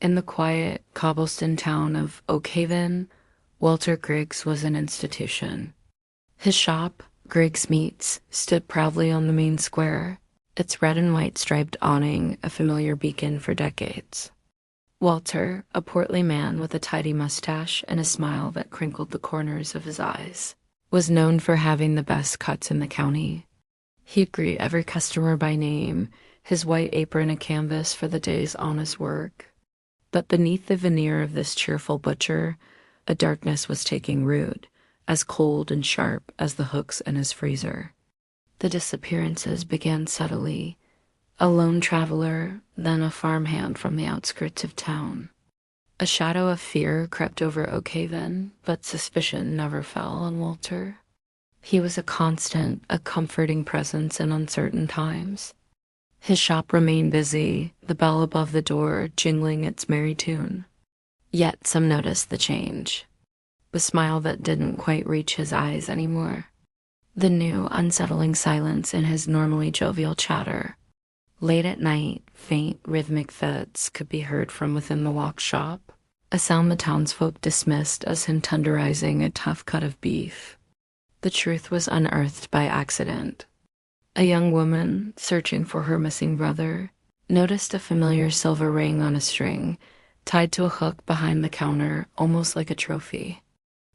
In the quiet cobblestone town of Oakhaven, Walter Griggs was an institution. His shop, Griggs Meats, stood proudly on the main square, its red and white striped awning a familiar beacon for decades. Walter, a portly man with a tidy mustache and a smile that crinkled the corners of his eyes, was known for having the best cuts in the county. He'd greet every customer by name, his white apron a canvas for the day's honest work. But beneath the veneer of this cheerful butcher, a darkness was taking root, as cold and sharp as the hooks in his freezer. The disappearances began subtly, a lone traveler, then a farmhand from the outskirts of town. A shadow of fear crept over Oakhaven, but suspicion never fell on Walter. He was a constant, a comforting presence in uncertain times. His shop remained busy, the bell above the door jingling its merry tune. Yet some noticed the change, the smile that didn't quite reach his eyes anymore, the new, unsettling silence in his normally jovial chatter. Late at night, faint, rhythmic thuds could be heard from within the locked shop, a sound the townsfolk dismissed as him tenderizing a tough cut of beef. The truth was unearthed by accident. A young woman, searching for her missing brother, noticed a familiar silver ring on a string, tied to a hook behind the counter, almost like a trophy.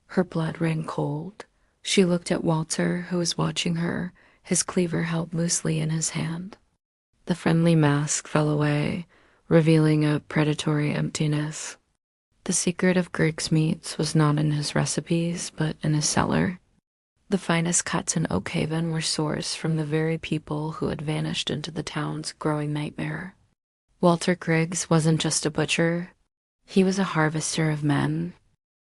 Her blood ran cold. She looked at Walter, who was watching her, his cleaver held loosely in his hand. The friendly mask fell away, revealing a predatory emptiness. The secret of Griggs Meats was not in his recipes, but in his cellar. The finest cuts in Oakhaven were sourced from the very people who had vanished into the town's growing nightmare. Walter Griggs wasn't just a butcher. He was a harvester of men,